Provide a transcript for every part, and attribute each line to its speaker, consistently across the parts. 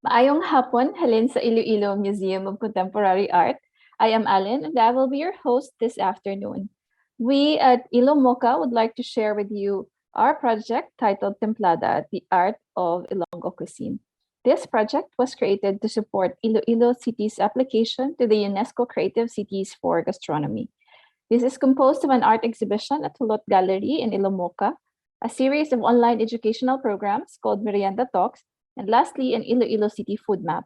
Speaker 1: Maayong hapon, halin sa Iloilo Museum of Contemporary Art. I am Allen and I will be your host this afternoon. We at Ilomoca would like to share with you our project titled Templada, the Art of Ilonggo Cuisine. This project was created to support Iloilo City's application to the UNESCO Creative Cities for Gastronomy. This is composed of an art exhibition at Hulot Gallery in Ilomoca, a series of online educational programs called Merienda Talks, and lastly, an Iloilo City food map.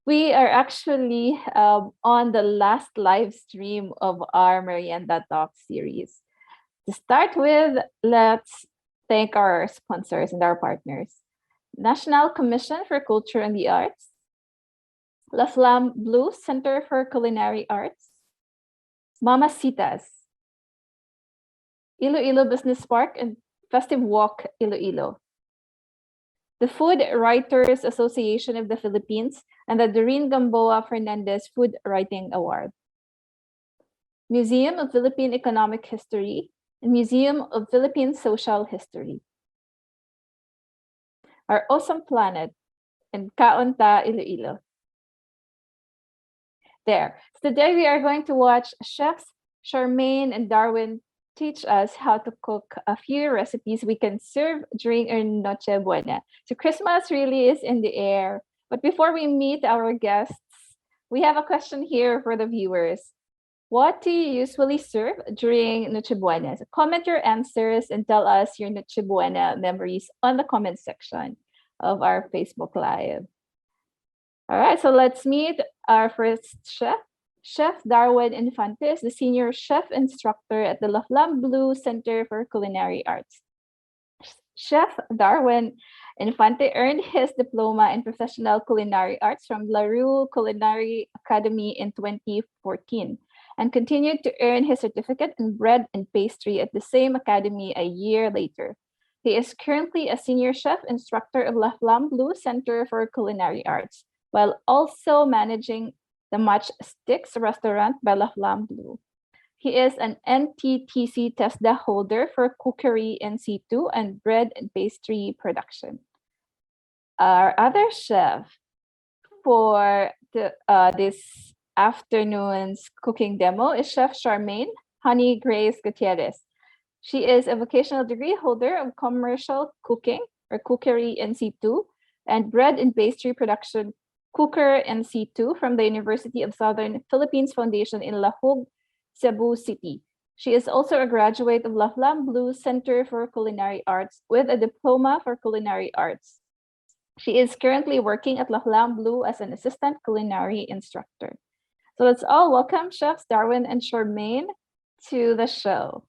Speaker 1: We are actually on the last live stream of our Merienda Talk series. To start with, let's thank our sponsors and our partners. National Commission for Culture and the Arts, La Flamme Bleue Center for Culinary Arts, Mama Sita's, Iloilo Business Park and Festive Walk Iloilo, the Food Writers Association of the Philippines, and the Doreen Gamboa Fernandez Food Writing Award. Museum of Philippine Economic History and Museum of Philippine Social History. Our Awesome Planet and Kaon Ta, Iloilo. There. So today we are going to watch chefs Sharmaine and Darwin teach us how to cook a few recipes we can serve during our Noche Buena. So Christmas really is in the air. But before we meet our guests, we have a question here for the viewers. What do you usually serve during Noche Buena? So comment your answers and tell us your Noche Buena memories on the comment section of our Facebook Live. All right, so let's meet our first chef. Chef Darwin Infante is the senior chef instructor at the La Flamme Bleue Center for Culinary Arts. Chef Darwin Infante earned his diploma in professional culinary arts from Bleue Culinary Academy in 2014 and continued to earn his certificate in bread and pastry at the same academy a year later. He is currently a senior chef instructor of La Flamme Bleue Center for Culinary Arts, while also managing the Match Sticks restaurant by La Flamme Bleue. He is an NTTC TESDA holder for cookery in situ and bread and pastry production. Our other chef for this afternoon's cooking demo is Chef Sharmaine Honey Grace Gutierrez. She is a vocational degree holder of commercial cooking or cookery in situ and bread and pastry production cooker in situ from the University of Southern Philippines Foundation in Lahog, Cebu City. She is also a graduate of La Flamme Bleue Center for Culinary Arts with a diploma for culinary arts. She is currently working at La Flamme Bleue as an assistant culinary instructor. So let's all welcome Chefs Darwin and Sharmaine to the show.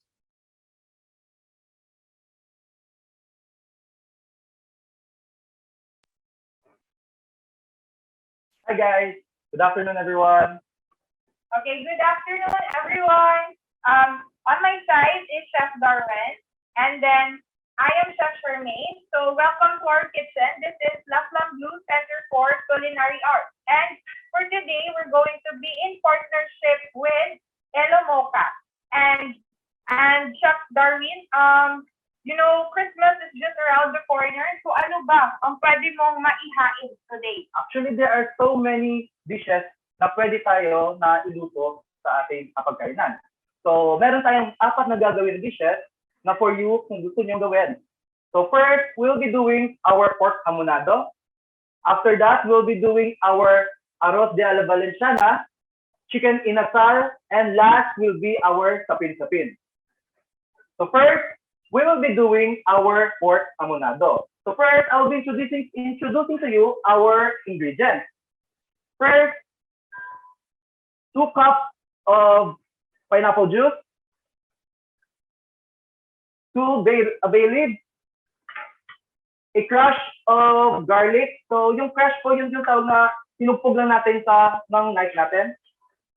Speaker 2: Hi guys, good afternoon everyone.
Speaker 3: Okay, good afternoon, everyone. On my side is Chef Darwin, and then I am Chef Sharmaine. So welcome to our kitchen. This is La Flamme Bleue Center for Culinary Arts. And for today, we're going to be in partnership with Ilomoca. And Chef Darwin, Christmas is just around the corner. So ano ba ang pwede mong maihain today?
Speaker 2: Actually, there are so many dishes na pwede tayo na iluto sa ating pagkainan. So, meron tayong 4 na gagawin na dishes na for you kung gusto nyo gawin. So, first, we'll be doing our pork hamonado. After that, we'll be doing our arroz de la valenciana, chicken inasal, and last will be our sapin-sapin. So, first, we will be doing our pork hamonado. So first, I'll be introducing to you our ingredients. First, 2 cups of pineapple juice, 2 bay leaves, a crush of garlic. So yung crush po, yung tawag na tinugpog lang natin ng knife natin.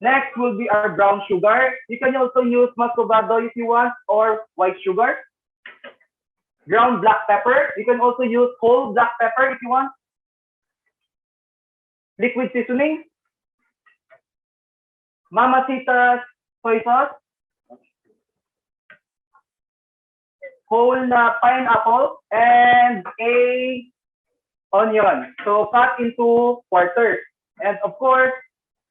Speaker 2: Next will be our brown sugar. You can also use muscovado if you want or white sugar. Ground black pepper. You can also use whole black pepper if you want. Liquid seasoning. Mama Sita's soy sauce. Whole pineapple and a onion. So cut into quarters. And of course,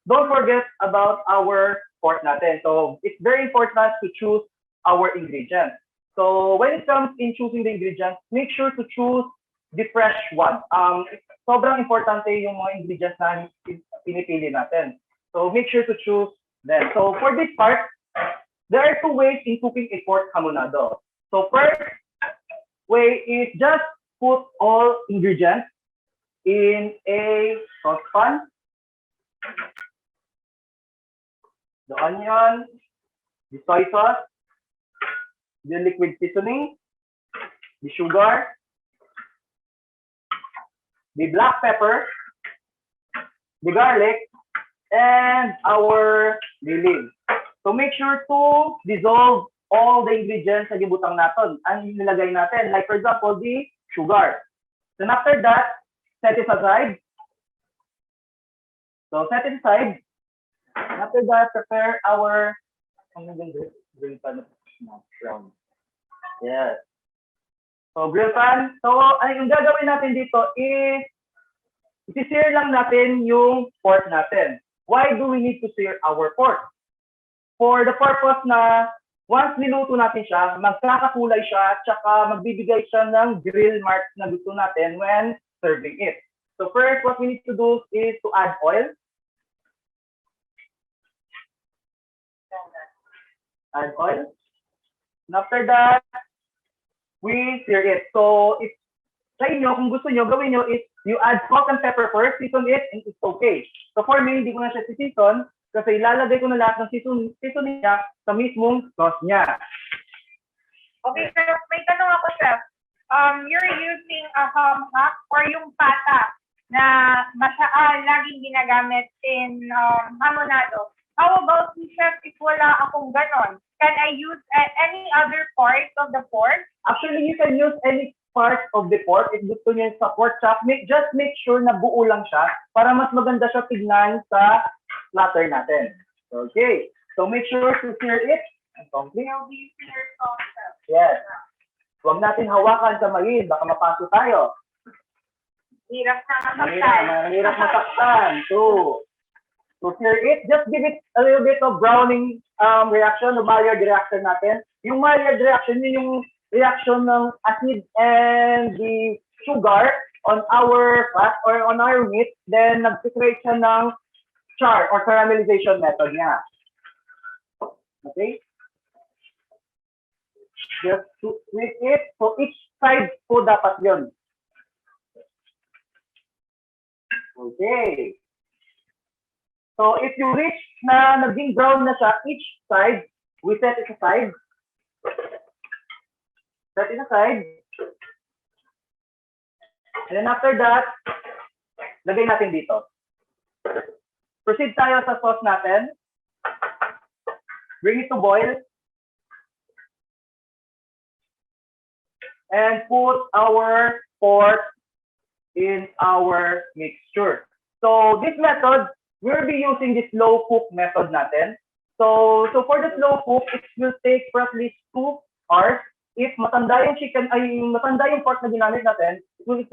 Speaker 2: don't forget about our pork natin. So it's very important to choose our ingredients. So when it comes in choosing the ingredients, make sure to choose the fresh one. Sobrang importante yung mga ingredients na pinipili natin. So make sure to choose them. So for this part, there are two ways in cooking a pork hamonado. So first way is just put all ingredients in a saucepan. The onion, the soy sauce, the liquid seasoning, the sugar, the black pepper, the garlic, and our lilin. So make sure to dissolve all the ingredients sa gibutang natin. Ang nilagay natin, like for example, the sugar. Then after that, set it aside. So set it aside. And after that, prepare our grill pan brown. Yes. So grill pan. So yung gagawin natin dito is isi-sear lang natin yung pork natin. Why do we need to sear our pork? For the purpose na once niluto natin siya, magkakakulay siya, tsaka magbibigay siya ng grill marks na gusto natin when serving it. So first, what we need to do is to add oil. Add oil. And after that, we sear it. So if sa inyo, kung gusto nyo, gawin nyo is you add salt and pepper first, season it, and it's okay. So for me, hindi ko na siya season kasi ilalagay ko na lahat ng seasoning niya sa mismong sauce niya.
Speaker 3: Okay, Chef, may tanong ako, Chef. You're using a ham hock or yung pata na laging ginagamit in hamonado. How about si Chef if wala akong ganon? Can I use any other part of the pork?
Speaker 2: Actually, you can use any part of the pork. If gusto niyo sa pork chop, just make sure na buo lang siya para mas maganda siya tignan sa platter natin. Okay. So make sure to sear it. Yes. Huwag natin hawakan sa mais, baka mapaso tayo.
Speaker 3: Hirap na masaktan.
Speaker 2: Mahirap masaktan. So sear it, just give it a little bit of browning reaction, o Maillard reaction natin. Yung Maillard reaction, yun yung reaction ng acid and the sugar on our fat or on our meat, then nag-create siya ng char or caramelization method niya. Okay? Just to tweak it. So each side po dapat yun. Okay. So if you reach na naging brown na siya, each side, we set it aside. Set it aside. And then after that, lagay natin dito. Proceed tayo sa sauce natin. Bring it to boil. And put our pork in our mixture. So this method, we'll be using the slow cook method natin. So for the slow cook, it will take for at least 2 hours. If matanda yung chicken, matanda yung pork na ginamit natin, it will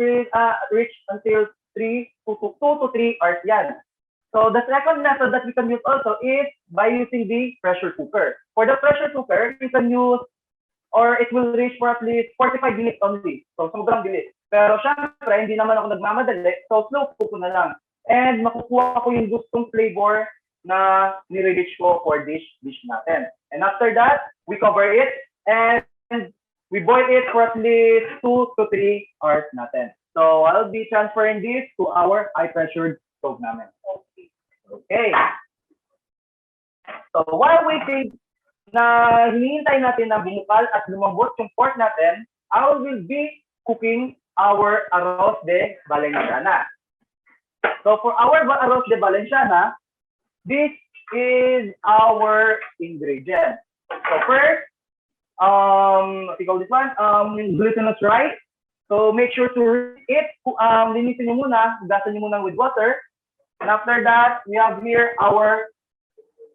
Speaker 2: reach until 2 to 3 hours yan. So the second method that we can use also is by using the pressure cooker. For the pressure cooker, you can use, or it will reach for at least 45 minutes only. So sobrang bilis. Pero syempre, hindi naman ako nagmamadali, so slow cook ko na lang. And makukuha ko yung gustong flavor na nire-reach ko for this dish natin. And after that, we cover it and we boil it for at least 2 to 3 hours natin. So I'll be transferring this to our high-pressured stove namin. Okay. So while waiting na hinihintay natin na bumukal at lumambot yung pork natin, I will be cooking our arroz de Valenciana. So for our arroz de Valenciana, this is our ingredient. So first, what you call this one? Glutinous rice. So make sure to rinse it. Linisin nyo muna, gasan nyo muna with water. And after that, we have here our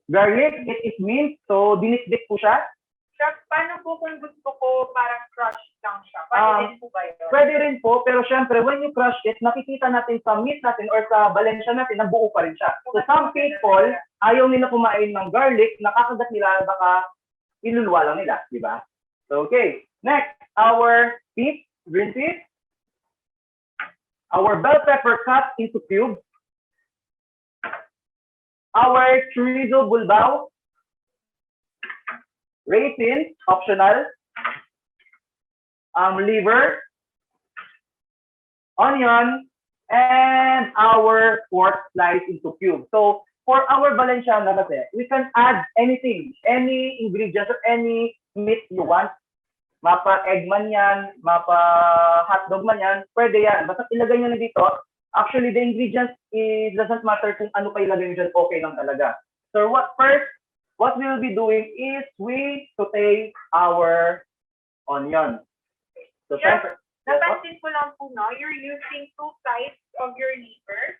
Speaker 2: garlic. It is minced, so dinikdik po siya.
Speaker 3: Chef, paano po kung gusto ko parang crush lang siya? Pwede din po ba yun?
Speaker 2: Pwede rin po, pero syempre, when you crush it, nakikita natin sa meat natin or sa balansya natin, nabuo pa rin siya. So some people, ayaw nila kumain ng garlic, nakakagat nila, baka iluluwa lang nila, di ba? So, okay. Next, our beef, green beef. Our bell pepper cut into cubes. Our chorizo bulbao. Raisins, optional. Liver, onion, and our pork sliced into cubes. So, for our Valenciana kasi, we can add anything, any ingredients or any meat you want. Mapa egg man yan, mapa hotdog man yan, pwede yan. Basta ilagay nyo na dito. Actually, the ingredients, it doesn't matter kung ano pa ilagay nyo dyan, okay lang talaga. So, what we will be doing is we saute our onion. So,
Speaker 3: Yeah. Napansin ko lang po, no, you're using two sides of your liver.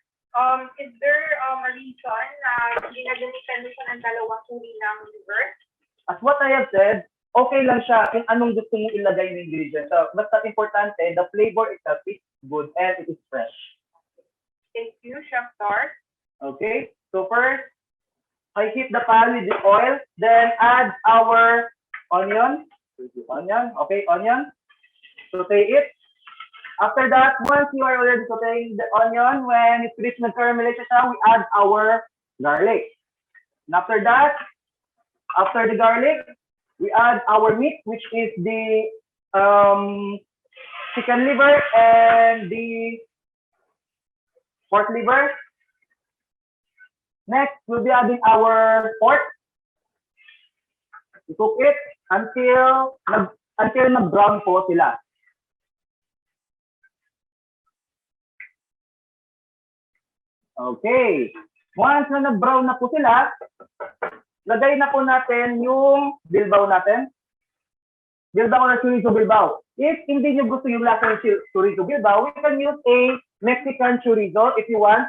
Speaker 3: Is there a reason na ginagamitan mo siya ng dalawang uri ng liver?
Speaker 2: As what I have said, okay lang siya kung anong gusto mong ilagay ng ingredients. So, basta importante, the flavor itself is good and it is fresh.
Speaker 3: Thank you, Chef Dar.
Speaker 2: Okay, so first, I heat the pan with the oil, then add our onion. Okay, onion. Saute it. After that, once you are already sauteing the onion, when it's reached nag-caramelize siya, we add our garlic. And after that, after the garlic, we add our meat, which is the chicken liver and the pork liver. Next, we'll be adding our pork. We cook it until nag-brown po sila. Okay. Once na nag-brown na po sila, lagay na po natin yung bilbao natin. Bilbao na chorizo bilbao. If hindi nyo gusto yung lasa ng chorizo bilbao, we can use a Mexican chorizo if you want.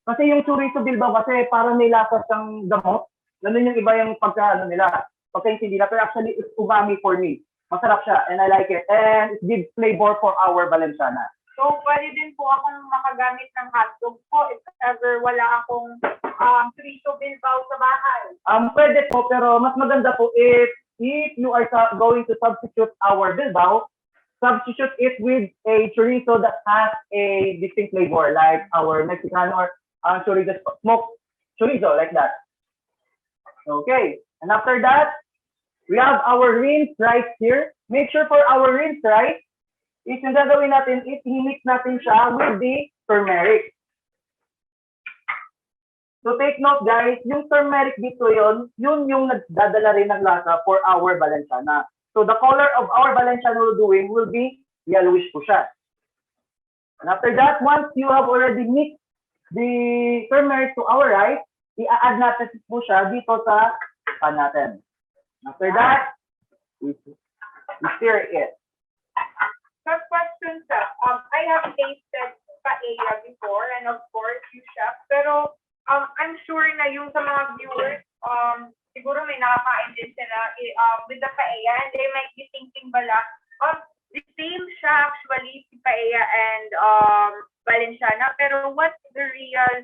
Speaker 2: Kasi yung chorizo bilbao kasi parang may lasa siyang gamot. Ganun yung iba yung pagka nila. Pagkaintindi nila. Pero actually, it's umami for me. Masarap siya and I like it. And it gives flavor for our Valenciana.
Speaker 3: So, pwede din po akong makagamit ng hotdog po if ever wala akong chorizo bilbao sa bahay.
Speaker 2: Pwede po, pero mas maganda po if you are going to substitute our bilbao, substitute it with a chorizo that has a distinct flavor, like our Mexican or chorizo, smoked chorizo, like that. Okay, and after that, we have our rinsed rice here. Make sure for our rinsed rice, is yung gagawin natin is i-mix natin siya with the turmeric. So take note guys, yung turmeric dito yun yung nagdadala rin ng lasa for our Valenciana. So the color of our Valenciana we're doing will be yellowish po siya. And after that, once you have already mixed the turmeric to our rice, i-add natin po siya dito sa pan natin. After that, we stir it.
Speaker 3: First question, sir. I have tasted paella before, and of course, you chef. Pero I'm sure na yung sa mga viewers, siguro may nakakain din sila with the paella, and they might be thinking bala, the same siya actually, si paella and Valenciana. Pero what's the real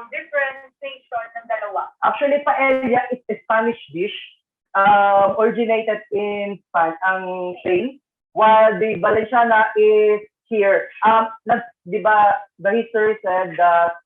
Speaker 3: differentiation ng dalawa?
Speaker 2: Actually, paella is a Spanish dish, originated in Spain. While the Valenciana is here. Diba, the history said that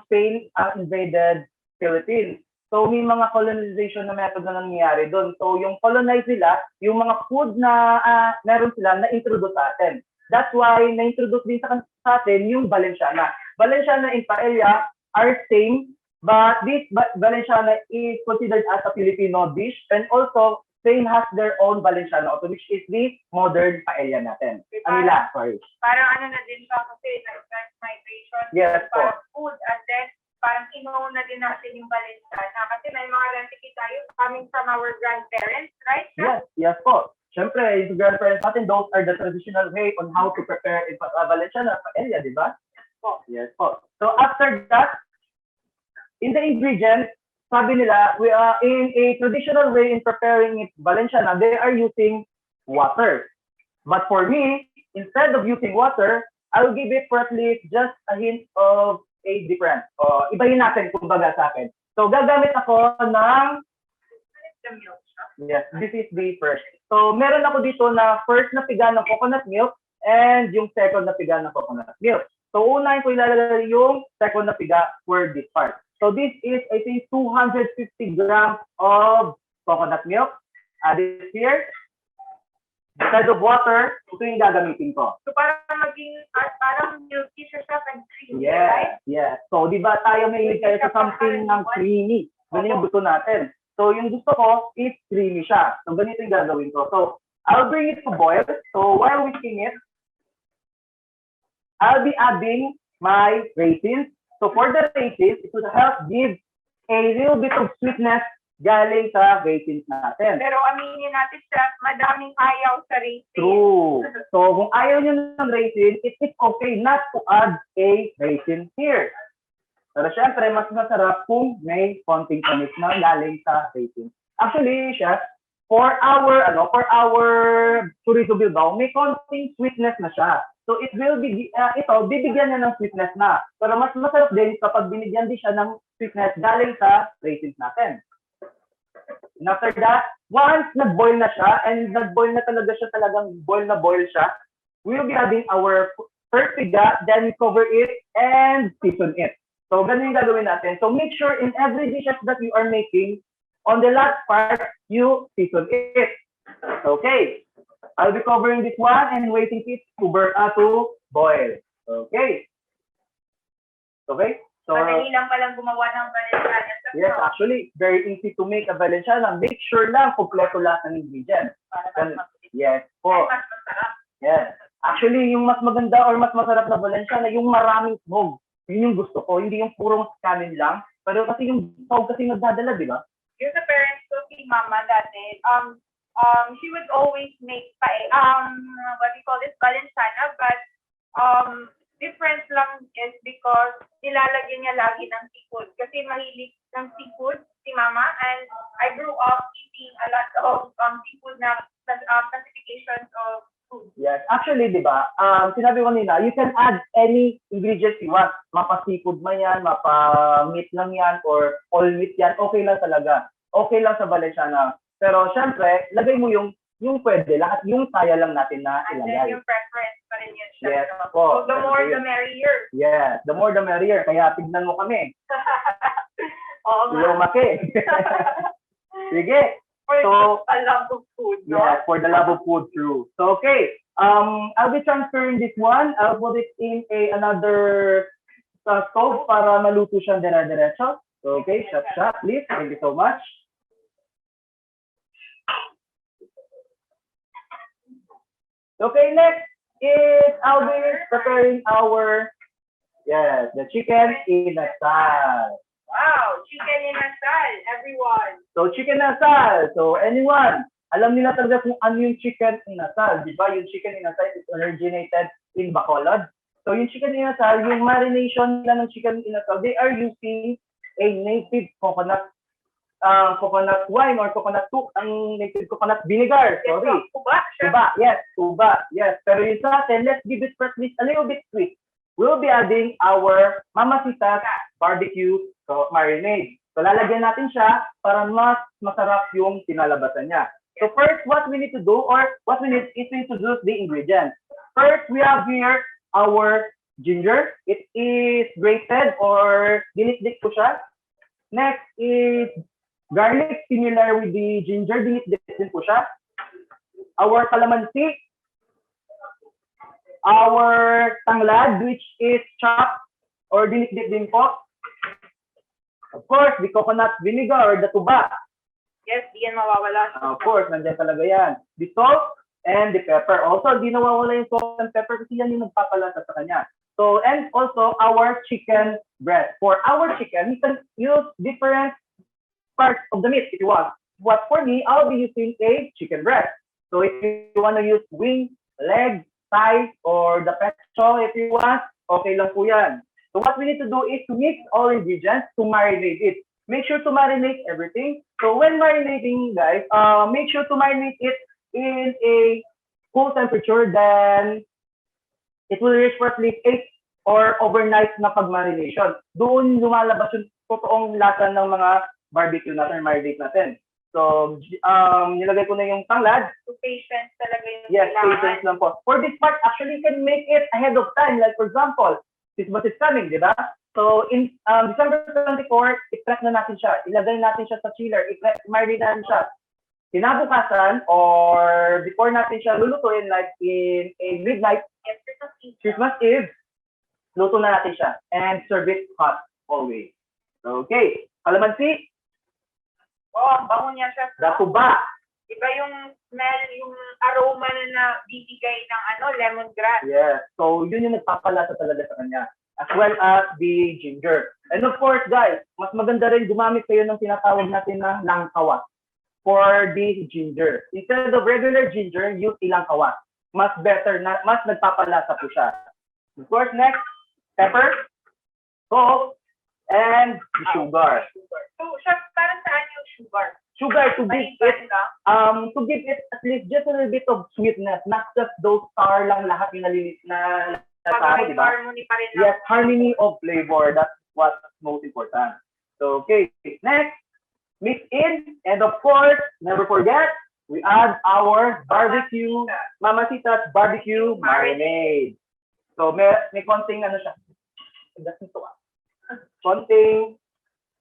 Speaker 2: Spain invaded Philippines. So, may mga colonization na method na nangyayari doon. So, yung colonize nila, yung mga food na meron sila na-introduce sa atin. That's why na-introduce din sa atin yung Valenciana. Valenciana and paella are same, but this Valenciana is considered as a Filipino dish, and also Spain has their own Valenciana also, which is the modern paella natin. Sorry.
Speaker 3: Parang ano na din siya kasi like migration.
Speaker 2: Yes po.
Speaker 3: Food, and then parang na din natin yung Valenciana. Kasi may mga recipe tayo coming from our grandparents, right?
Speaker 2: Yes po. Siyempre, yung grandparents natin, those are the traditional way on how to prepare Valenciana paella, di ba?
Speaker 3: Po.
Speaker 2: Yes po. So after that, in the ingredients, sabi nila, we are in a traditional way in preparing it, Valenciana, they are using water. But for me, instead of using water, I'll give it for at least just a hint of a different. Ibahin natin, kumbaga sa akin. So, gagamit ako ng, yes, this is the first. So, meron ako dito na first na piga ng coconut milk and yung second na piga ng coconut milk. So, unahin ko ilalagay yung second na piga for this part. So, this is, I think, 250 grams of coconut milk. Add it here. Instead of water, ito yung gagamitin ko.
Speaker 3: So, parang maging, parang milky siya and creamy,
Speaker 2: yes,
Speaker 3: right?
Speaker 2: Yes. So, di ba tayo may kayo sa something ng creamy? Ganun yung gusto natin. So, yung gusto ko is creamy siya. So, ganito yung gagawin ko. So, I'll bring it to boil. So, while whisking it, I'll be adding my raisins. So, for the raisins, it will help give a little bit of sweetness galing sa raisins natin.
Speaker 3: Pero aminin natin siya, madaming ayaw sa raisins.
Speaker 2: True. So, kung ayaw nyo ng raisin, it is okay not to add a raisin here. Pero syempre, mas masarap kung may konting tamis na galing sa raisin. Actually, chef, for our chorizo bilbao, may konting sweetness na siya. So, it will be, bibigyan niya ng sweetness na. Pero mas masarap din kapag binigyan din siya ng sweetness galing sa raisins natin. And after that, once nag-boil na siya, and nag-boil na talaga siya, talagang boil na boil siya, we'll be adding our first piga, then cover it, and season it. So, ganun yung gagawin natin. So, make sure in every dishes that you are making, on the last part, you season it. Okay. I'll be covering this one and waiting it to boil. Okay. Okay. So,
Speaker 3: madali lang palang gumawa ng Valenciana.
Speaker 2: Yes, actually, very easy to make a Valenciana. Make sure lang kompleto lahat ng ingredients. Yes po.
Speaker 3: Mas masarap.
Speaker 2: Yes. Actually, yung mas maganda or mas masarap na Valenciana, yung maraming sahog. Yun yung gusto ko. Hindi yung purong kanin lang. Pero kasi yung sahog kasi nagdadala, di ba?
Speaker 3: Yung sa parents ko, si mama dati, she would always make what we call this Valenciana, but difference lang is because nilalagyan niya lagi ng seafood. Kasi mahilig ng seafood si mama, and I grew up eating a lot of seafood na classifications of food.
Speaker 2: Yes. Actually, di ba, sinabi ko nila, you can add any ingredients you want. Mapa-seafood man yan, mapa-meat lang yan, or all meat yan, okay lang talaga. Okay lang sa Valenciana. Pero syempre, lagay mo yung pwede, lahat yung kaya lang natin na ilagay.
Speaker 3: And then yung preference pa rin yun siya.
Speaker 2: Yes,
Speaker 3: so the more the merrier.
Speaker 2: Yes, the more the merrier. Kaya tignan mo kami.
Speaker 3: Oo nga.
Speaker 2: Lumaki. Sige.
Speaker 3: For
Speaker 2: so,
Speaker 3: a love of food. No?
Speaker 2: Yeah, for the love of food, true. So, okay. I'll be transferring this one. I'll put it in another stove para maluto siyang dire-diretso. So, okay, shot, please. Thank you so much. Okay, next is I'll be preparing our, the chicken inasal.
Speaker 3: Wow, chicken inasal, everyone.
Speaker 2: So, chicken inasal. So, anyone, alam nila talaga kung ano yung chicken inasal. Di ba? Yung chicken inasal is originated in Bacolod. So, yung chicken inasal, yung marination nila ng chicken inasal, they are using a native coconut wine or coconut soup, ang native coconut vinegar. Sorry. Tuba. Yes. Pero yung sa atin, let's give it at least a little bit sweet. We'll be adding our Mama Sita's barbecue marinade. So, lalagyan natin siya para mas masarap yung kinalabasan niya. So, first, what we need to do or what we need is to introduce the ingredients. First, we have here our ginger. It is grated or dinikdik ko siya. Next is garlic, similar with the ginger, dinikdik din po siya. Our calamansi, our tanglad, which is chopped or dinikdik din po. Of course, the coconut vinegar or the tuba.
Speaker 3: Yes, di yan mawawala.
Speaker 2: Of course, nandiyan talaga yan. The salt and the pepper. Also, di nawawala yung salt and pepper kasi yan yung nagpapalasa sa kanya. So, and also our chicken breast. For our chicken, you can use different parts of the meat if you want. But for me, I'll be using a chicken breast. So if you want to use wing, leg, thigh, or the pecho if you want, okay lang po yan. So what we need to do is to mix all ingredients to marinate it. make sure to marinate everything. So when marinating, guys, make sure to marinate it in a cool temperature. Then it will reach for at least 8 or overnight na pag-marination. Doon lumalabas yung totoong lasa ng mga barbecue natin, marinate natin. So, nilagay ko na yung tanglad.
Speaker 3: So, patience talaga yung
Speaker 2: Yes, patience lang po. For this part, actually, you can make it ahead of time. Like, for example, Christmas is coming, di ba? So, in December 24, i-prep na natin siya. Ilagay natin siya sa chiller. I-marinate natin siya. Kinabukasan, or before natin siya lulutuin, like in a midnight, Christmas Eve, luto na natin siya. And serve it hot always. Okay. Kalamansi.
Speaker 3: Oh, ang bango niya, chef.
Speaker 2: Dato ba?
Speaker 3: Iba yung smell, yung aroma na bibigay ng lemongrass.
Speaker 2: Yes. So, yun yung nagpapalasa talaga sa kanya. As well as the ginger. And of course, guys, mas maganda rin gumamit kayo ng tinatawag natin na langkawa for the ginger. Instead of regular ginger, use ilangkawa. Mas better, mas nagpapalasa po siya. Of course, next, pepper, salt, and sugar.
Speaker 3: So, chef, para saan yung sugar?
Speaker 2: Sugar to give it at least just a little bit of sweetness, not just those sour lang lahat yung nalinis na tao, di ba?
Speaker 3: Harmony pa rin.
Speaker 2: Yes, harmony of flavor. That's what's most important. So, okay, next, mix in, and of course, never forget, we add our barbecue, Mama Sita's barbecue marinade. So, may konting ano siya. Konting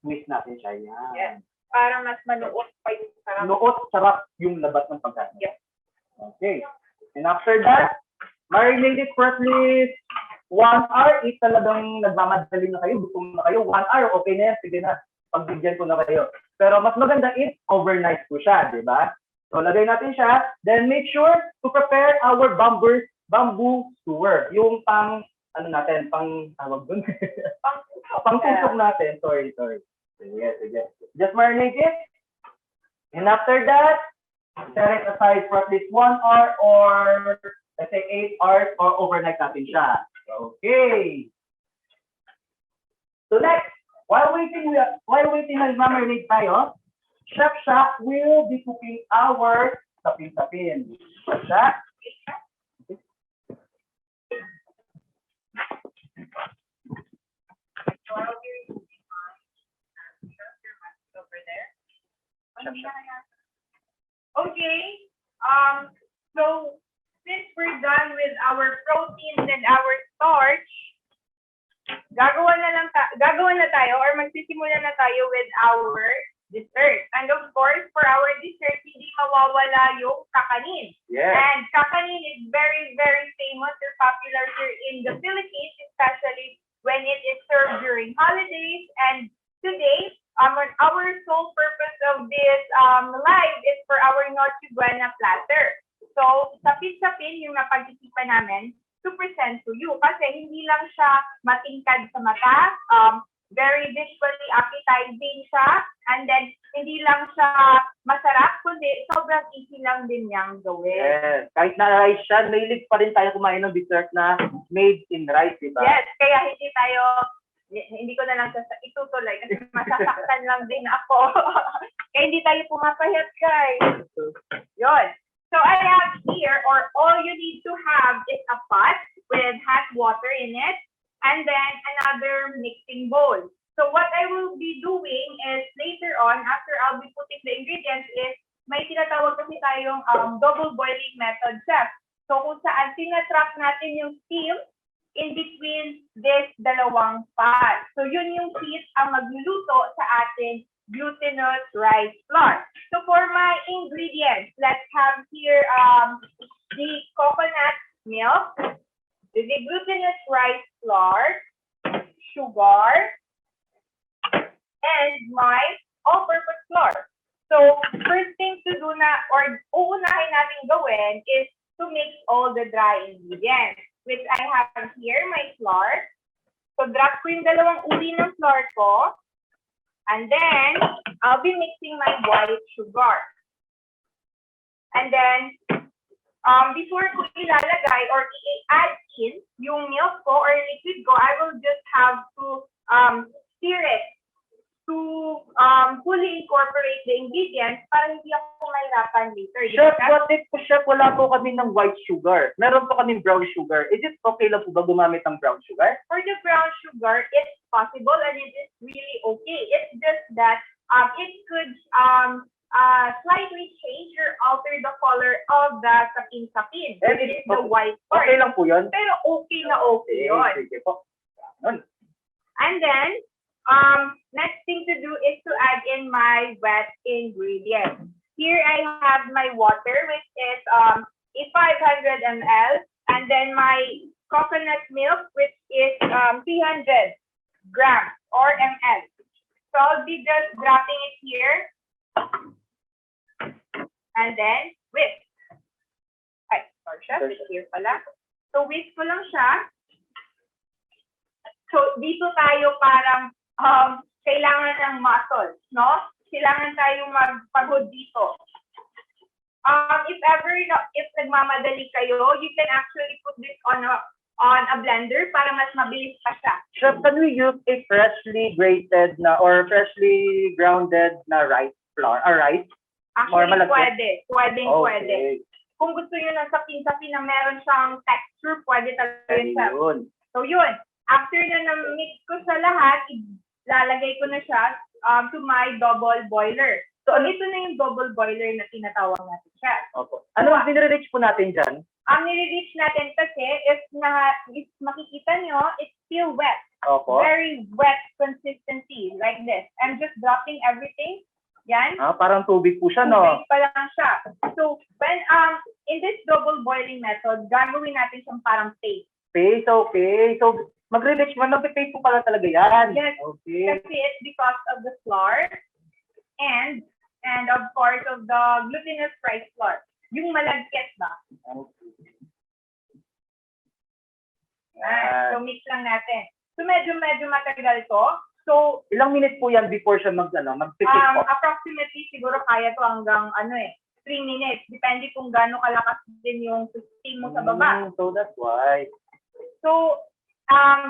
Speaker 2: mix natin siya. Yan.
Speaker 3: Yes. Para mas manuot pa yung sarap.
Speaker 2: Nuot, sarap yung labas ng pagkain.
Speaker 3: Yes.
Speaker 2: Okay. And after that, marinate it for at least 1 hour. If talagang nagmamadali na kayo, gusto na kayo, 1 hour, okay na yan. Sige na, pagbigyan ko na kayo. Pero mas maganda if overnight po siya, di ba? So, lagay natin siya. Then make sure to prepare our bamboo skewer. Yung pang, ano natin, pang, tawag dun. Pang tusok natin. Sorry. Sige. Just marinate it. And after that, set it aside for at least 1 hour or let's say 8 hours or overnight natin siya. Okay. So next, while waiting na marinate tayo, Chef Shaq will be cooking our sapin-sapin. Chef Shaq.
Speaker 3: Over there. Okay. So since we're done with our proteins and our starch, gagawa na tayo or magsisimula na tayo with our dessert. And of course, for our dessert, hindi mawawala yung kakanin.
Speaker 2: Yes.
Speaker 3: And kakanin is very, very famous or popular here in the Philippines, especially when it is served during holidays. And today, our sole purpose of this live is for our Noche Buena Platter. So, sapin-sapin yung napag-isipan namin to present to you. Kasi hindi lang siya matingkad sa mata, very visually appetizing siya, and then hindi lang siya masarap, kundi sobrang easy lang din niyang gawin.
Speaker 2: Yes. Kahit na rice siya, mahilig pa rin tayo kumain ng dessert na made in rice, diba?
Speaker 3: Yes, kaya hindi ko na lang itutuloy kasi masasaktan lang din ako. Kaya hindi tayo pumapayat, guys. Yun. So I have here, or all you need to have is a pot with hot water in it, and then another mixing bowl. So what I will be doing is later on, after I'll be putting the ingredients, is may tinatawag kasi tayong double boiling method, chef. So kung saan tinatrap natin yung steam in between this dalawang pot. So yun yung heat ang magluluto sa ating glutinous rice flour. So for my ingredients, let's have here the coconut milk, the glutinous rice flour, sugar, and my all-purpose flour. So first thing to do na, or uunahin natin gawin is to mix all the dry ingredients, which I have here, my flour. So drop ko yung dalawang uli ng flour ko. And then, I'll be mixing my white sugar. And then, before ko ilalagay or i-add in yung milk ko or liquid ko, I will just have to stir it to fully incorporate the ingredients para hindi ako mahirapan later.
Speaker 2: Chef, what if po, Chef, wala po kami ng white sugar? Meron po kami brown sugar. Is it okay lang po ba gumamit ng brown sugar?
Speaker 3: For the brown sugar, it's possible and it is really okay. It's just that it could slightly change or alter the color of the sapin-sapin, which is the white part.
Speaker 2: Okay lang po yun?
Speaker 3: Pero okay na okay yun.
Speaker 2: Sige po.
Speaker 3: And then, next thing to do is to add in my wet ingredients. Here I have my water, which is a 500 ml, and then my coconut milk, which is 300 grams or ml. So I'll be just dropping it here, and then whisk. Ay, sorry siya, here pala. So whisk ko lang siya. So dito tayo parang kailangan ng muscle, no? Kailangan tayong magpagod dito. If ever, if nagmamadali kayo, you can actually put this on a blender para mas mabilis pa siya.
Speaker 2: Chef, can we use a freshly grated na or freshly grounded na rice flour? Rice?
Speaker 3: Actually, pwede. Pwede. Kung gusto nyo ng sapin-sapin na meron siyang texture, pwede talaga siya. So yun, after na na-mix ko sa lahat, lalagay ko na siya to my double boiler. So, ito na yung double boiler na tinatawag natin siya.
Speaker 2: Opo. Ano ang nire-reach po natin dyan?
Speaker 3: Ang nire-reach natin kasi, if makikita nyo, it's still wet.
Speaker 2: Opo.
Speaker 3: Very wet consistency, like this. I'm just dropping everything. Yan.
Speaker 2: Parang tubig po siya, no?
Speaker 3: Tubig pa lang siya. So, when, in this double boiling method, gagawin natin siyang parang paste.
Speaker 2: Paste, okay. So, magre-reach mo, nag-paste po pala talaga yan.
Speaker 3: Yes.
Speaker 2: Okay.
Speaker 3: Kasi it's because of the flour and of course of the glutinous rice flour. Yung malagkit ba? So mix lang natin. So medyo matagal to. So
Speaker 2: ilang minutes po yan before siya mag-pick po?
Speaker 3: Approximately siguro kaya to hanggang 3 minutes. Depende kung gaano kalakas din yung steam mo sa baba.
Speaker 2: So that's why.
Speaker 3: So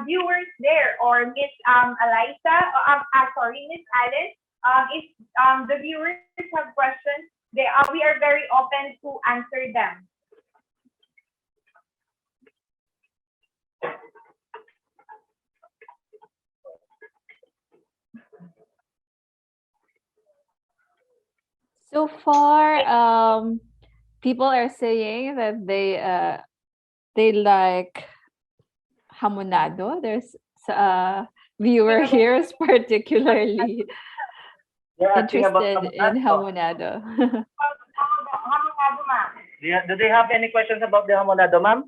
Speaker 3: viewers there or Miss Eliza, Miss Alice, if the viewers have questions, we are very open to answer them.
Speaker 1: So far, people are saying that they like hamonado. There's a viewer here is particularly interested in hamonado.
Speaker 3: Hamonado, ma'am.
Speaker 2: Do they have any questions about the hamonado, ma'am?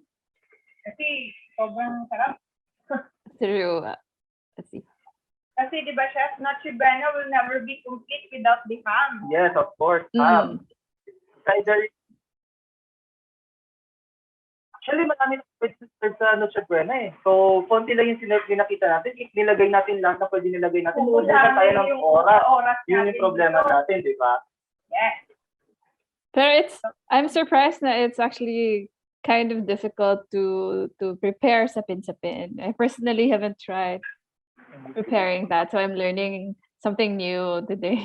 Speaker 3: Kasi sobrang sarap.
Speaker 1: True. Let's see.
Speaker 3: Kasi di ba, Chef, Noche Buena will never be complete without the ham.
Speaker 2: Yes, of course. Actually, marami sa Noche Buena eh. So, konti lang yung nakita natin. If nilagay natin lahat na pwede nilagay natin, kung tayo ng oras. Yun yung problema natin, di ba?
Speaker 3: Yes.
Speaker 1: Pero I'm surprised na it's actually kind of difficult to prepare sapin-sapin. I personally haven't tried preparing that, so I'm learning something new today.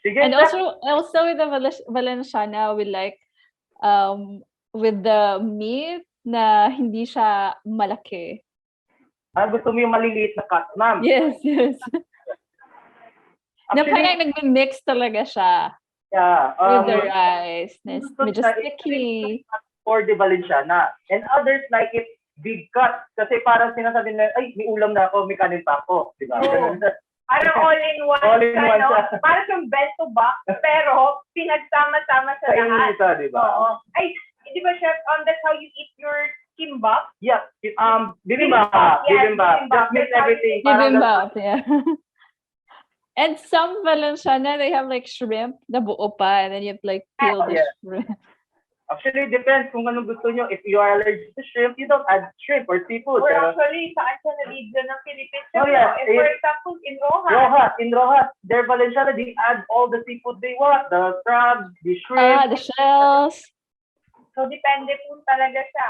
Speaker 1: And also with the Valenciana, we like with the meat na hindi siya malaki.
Speaker 2: Gusto mo yung maliliit na cut, ma'am?
Speaker 1: Yes. Na parang nag-mix talaga siya.
Speaker 2: Yeah.
Speaker 1: With the rice. Medyo sticky.
Speaker 2: For the Valenciana. And others like it big cut. Kasi parang sinasabi nila, ay, may ulam na ako, may kanin pa ako. Diba?
Speaker 3: Parang all-in-one.
Speaker 2: All-in-one siya.
Speaker 3: Parang yung bento box, pero pinagsama-sama sa lahat.
Speaker 2: Isa, diba?
Speaker 3: Oo. Ay, di ba, Chef, that's how you eat your kimbap?
Speaker 2: Yeah. Bibimbap. Just mix everything.
Speaker 1: Bibimbap, yeah. And some Valenciana, they have like shrimp na buo pa, and then you have to like peel the shrimp.
Speaker 2: Actually, it depends kung anong gusto nyo. If you are allergic to shrimp, you don't add shrimp or seafood.
Speaker 3: Or actually, saan siya na-region ng Philippines? For example, in
Speaker 2: Rojas, their Valenciana, they add all the seafood they want. The crabs, the shrimp.
Speaker 1: The shells.
Speaker 3: So, depende po talaga siya.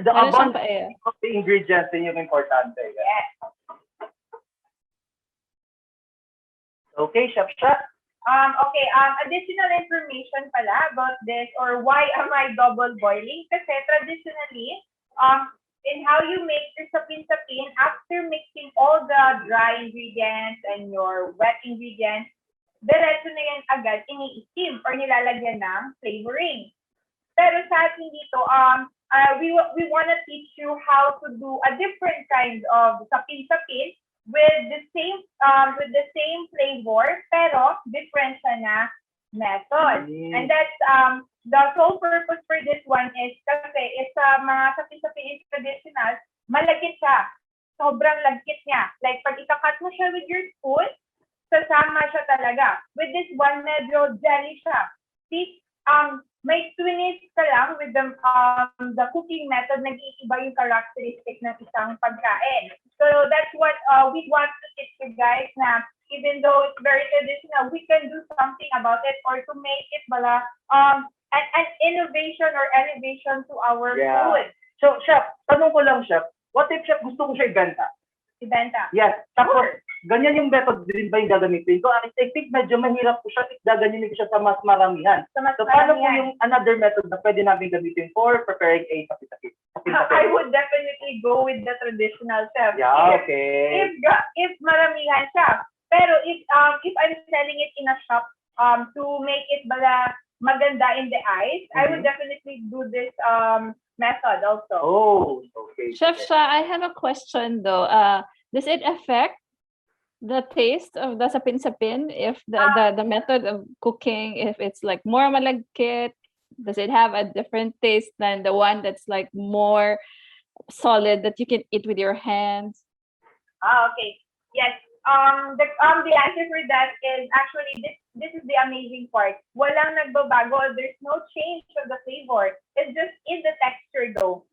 Speaker 2: The abundance of the ingredients din yung importante.
Speaker 3: Yes.
Speaker 2: Okay, Chef Sha.
Speaker 3: Okay, additional information pala about this, or why am I double boiling? Kasi traditionally, in how you make your sapin-sapin, after mixing all the dry ingredients and your wet ingredients, diretso na yan agad ini-steam or nilalagyan ng flavoring. Pero sa atin dito, we want to teach you how to do a different kind of sapin-sapin with the same flavor, pero different siya na method. And that's the sole purpose for this one is kasi mga sapin-sapin is traditional, malagkit siya. Sobrang lagkit niya. Like pag ikakat mo siya with your spoon, sasama siya talaga. With this one, medyo jelly siya. See, may twist ka lang with the cooking method, nag-iiba yung characteristic ng isang pagkain. So that's what we want to teach you guys na even though it's very traditional, we can do something about it or to make it an innovation or elevation to our food.
Speaker 2: So, Chef, tanong ko lang, Chef, what if, Chef, gusto ko siya ibenta?
Speaker 3: Ibenta?
Speaker 2: Yes. Tapos, ganyan yung method din ba yung gagamitin ko? I think medyo mahirap po siya if gagawin ko siya sa mas maramihan. So, paano po yung another method na pwede namin gamitin for preparing a sapin-sapin?
Speaker 3: I would definitely go with the traditional, Chef.
Speaker 2: Yeah, okay.
Speaker 3: If maramihan siya. Pero if I'm selling it in a shop to make it maganda in the eyes, I would definitely do this method also.
Speaker 2: Oh, okay.
Speaker 1: Chef Sha, I have a question though. Does it affect the taste of the sapin-sapin if the method of cooking, if it's like more malagkit, does it have a different taste than the one that's like more solid that you can eat with your hands?
Speaker 3: Okay. Yes. The answer for that is actually this is the amazing part. Walang nagbabago. There's no change of the flavor. It's just in the texture though.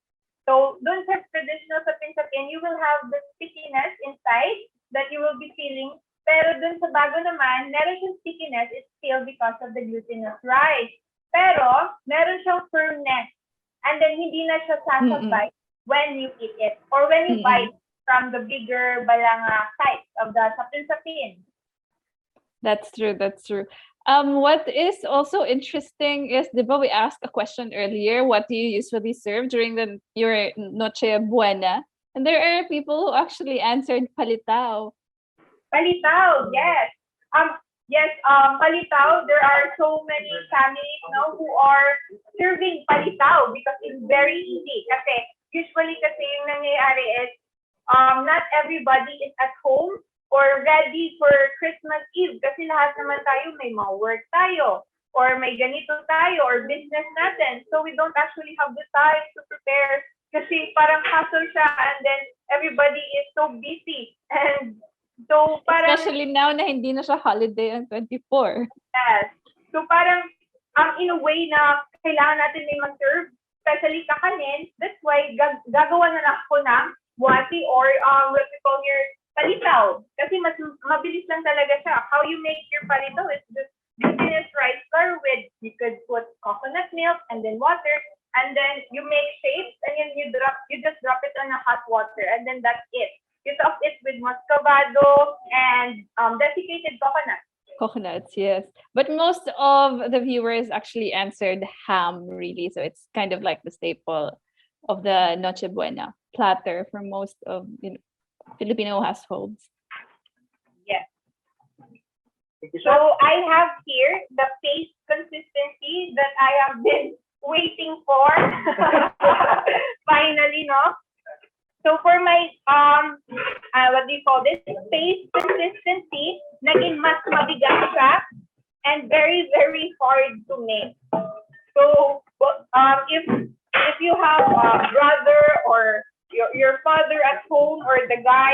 Speaker 3: So dun sa traditional sapin-sapin, you will have the stickiness inside that you will be feeling. Pero dun sa bago naman, meron siyang stickiness. It's still because of the glutinous rice. Pero meron siyang firmness. And then hindi na siya satisfied when you eat it or when you bite from the bigger balanga type of the sapin-sapin.
Speaker 1: That's true. That's true. What is also interesting is, diba, we asked a question earlier, what do you usually serve during your Noche Buena? And there are people who actually answered palitaw.
Speaker 3: Palitaw, yes. Palitaw, there are so many families who are serving palitaw because it's very easy. Kasi usually yung nangyayari is not everybody is at home or ready for Christmas Eve kasi lahat naman tayo may mga work tayo or may ganito tayo or business natin. So we don't actually have the time to prepare kasi parang hassle siya and then everybody is so busy. And so parang...
Speaker 1: Especially now na hindi na siya holiday ang 24.
Speaker 3: Yes. So parang in a way na kailangan natin may mag-serve, especially kakanin. That's why gagawa na ako ng wati or what we call your palitaw. Kasi mas mabilis lang talaga siya. How you make your palitaw is just glutinous rice flour with, you could put coconut milk and then water, and then you make shapes and then you just drop it on a hot water and then that's it. You top it with muscovado and desiccated coconut.
Speaker 1: Coconuts, yes. But most of the viewers actually answered ham, really. So it's kind of like the staple of the Noche Buena platter for most of Filipino households.
Speaker 3: Yes. So I have here the paste consistency that I have been waiting for. Finally, no? So for my what do you call this? Paste consistency, naging mas mabigat siya and very, very hard to make. So if you have a brother or your father at home or the guy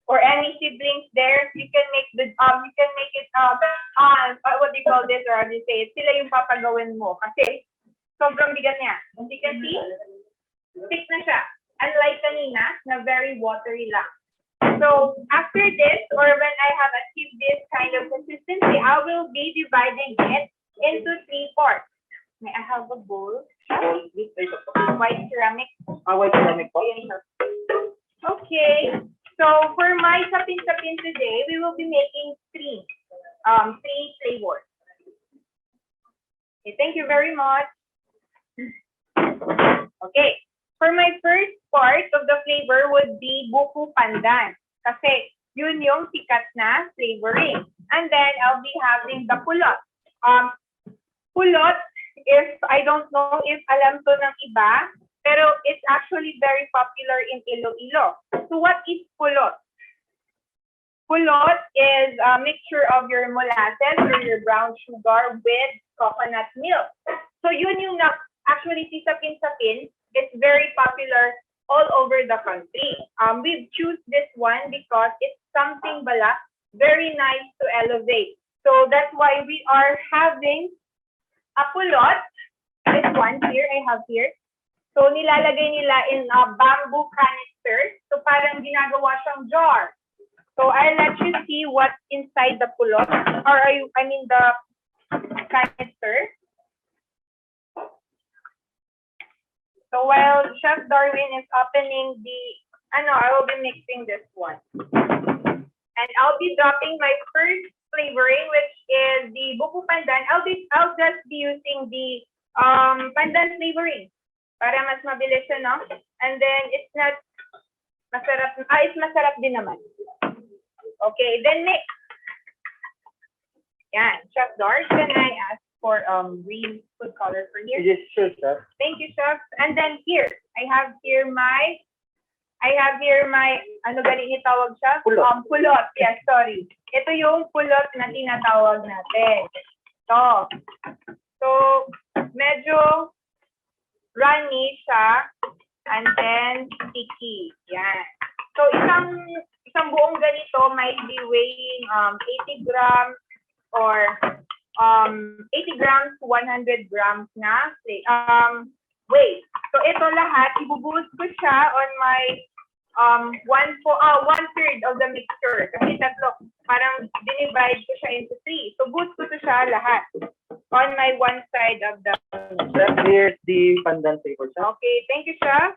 Speaker 3: or any siblings there, you can make it what do you call this, or how do you say it? Sila yung papagawin mo kasi sobrang bigat niya. As you can see, stick na siya. Unlike kanina, na very watery lang. So after this, or when I have achieved this kind of consistency, I will be dividing it into 3 parts. May I have a bowl? White ceramic.
Speaker 2: White ceramic po.
Speaker 3: Okay. So for my sapin-sapin today, we will be making 3. three flavors. Okay, thank you very much. Okay, for my first part of the flavor would be buko pandan. Kasi yun yung sikat na flavoring. And then I'll be having the pulot. Pulot, if I don't know if alam to ng iba, pero it's actually very popular in Iloilo. So what is pulot? Pulot is a mixture of your molasses or your brown sugar with coconut milk. So yun yung actually si sapin-sapin is very popular all over the country. We've choose this one because it's something very nice to elevate. So that's why we are having a pulot. This one here, I have here. So nilalagay nila in a bamboo canister. So parang ginagawa siyang jar. So I'll let you see what's inside the pulot, or the canister. So while Chef Darwin is opening I will be mixing this one. And I'll be dropping my first flavoring, which is the buko pandan. I'll just be using the pandan flavoring para mas mabilis siya, no? And then it's not masarap. It's masarap din naman. Okay, then mix. Yan, Chef Dar, can I ask for green food color for here?
Speaker 2: Yes, sure, Chef.
Speaker 3: Thank you, Chef. And then here, I have here my ano galing itawag siya?
Speaker 2: Pulot.
Speaker 3: Pulot. Yes, sorry. Ito yung pulot na tinatawag natin. So medyo runny siya and then sticky. Yan. So isang buong ganito might be weighing 80 grams or 80 grams to 100 grams na weight. So ito lahat, ibubuhos ko siya on my one-third of the mixture. Kasi tatlo, parang dinivide ko siya into 3. So buhos ko siya lahat on my one side of the mixture.
Speaker 2: Here's the pandan flavor, Chef.
Speaker 3: Okay, thank you, Chef.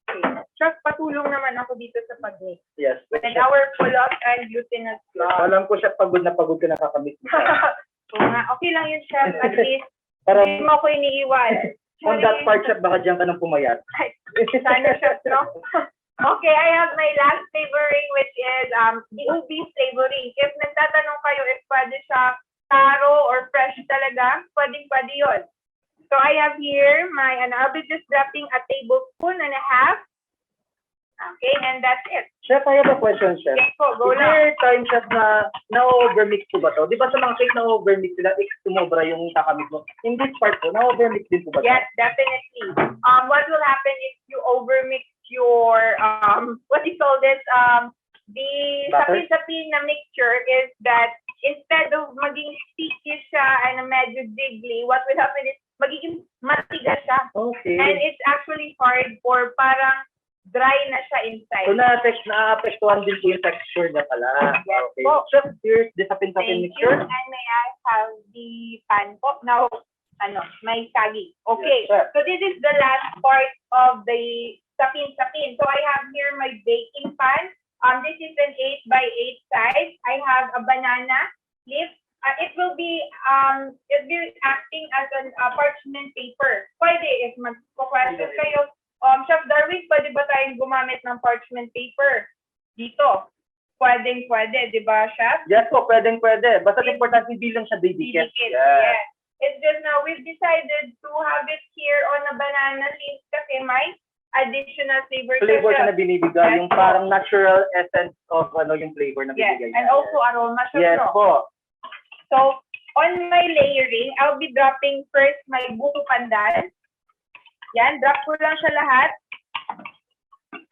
Speaker 3: Okay. Chef, patulong naman ako dito sa pag-mix.
Speaker 2: Yes.
Speaker 3: And our pulot and glutinous flour.
Speaker 2: Alam ko siya pagod na nakakamix.
Speaker 3: Okay lang yun, Chef. At least,
Speaker 2: Parang,
Speaker 3: hindi mo ako iniiwan.
Speaker 2: on that part, Chef, baka diyan ka nang pumayat.
Speaker 3: Sana, Chef, no? Okay, I have my last flavoring, which is the ubi flavoring. If nagtatanong kayo if pwede siya taro or fresh talaga, pwede yun. So I have here I'll be just dropping a tablespoon and a half. Okay, and that's it.
Speaker 2: Chef, I have a question, Chef.
Speaker 3: Yes po, go
Speaker 2: Is
Speaker 3: lang.
Speaker 2: there time, Chef, na-overmix po ba to? Di ba sa mga cake na-overmix sila, sumobra yung kakamix mo? In this part po, na-overmix din po ba to?
Speaker 3: Yes, definitely. What will happen if you overmix your, what do you call this? The sapin-sapin na mixture is that instead of maging sticky siya and medyo jiggly, what will happen is magiging matigas siya.
Speaker 2: Okay.
Speaker 3: And it's actually hard for parang dry na siya inside.
Speaker 2: So na-apektuhan din po yung texture niya pala.
Speaker 3: Yes
Speaker 2: Okay.
Speaker 3: po.
Speaker 2: Chef, here's the sapin-sapin
Speaker 3: Thank you.
Speaker 2: mixture.
Speaker 3: And may I have the pan po? Now, may sagi. Okay.
Speaker 2: Yes,
Speaker 3: So this is the last part of the sapin-sapin. So I have here my baking pan. This is an 8x8 size. I have a banana leaf. It will be acting as a parchment paper. Pwede if mag-question kayo. Chef Darwin, pwede ba tayong gumamit ng parchment paper dito? Pwede, di ba, Chef?
Speaker 2: Yes po, pwede. Basta importante hindi lang siya didikit.
Speaker 3: Yes. It's just now we've decided to have it here on a banana leaf kasi may additional flavor
Speaker 2: Siya na binibigay, yung parang natural essence of yung flavor na binibigay.
Speaker 3: Yes, and also aroma siya.
Speaker 2: Yes po.
Speaker 3: So, on my layering, I'll be dropping first my buko pandan. Yan, drop ko lang siya lahat.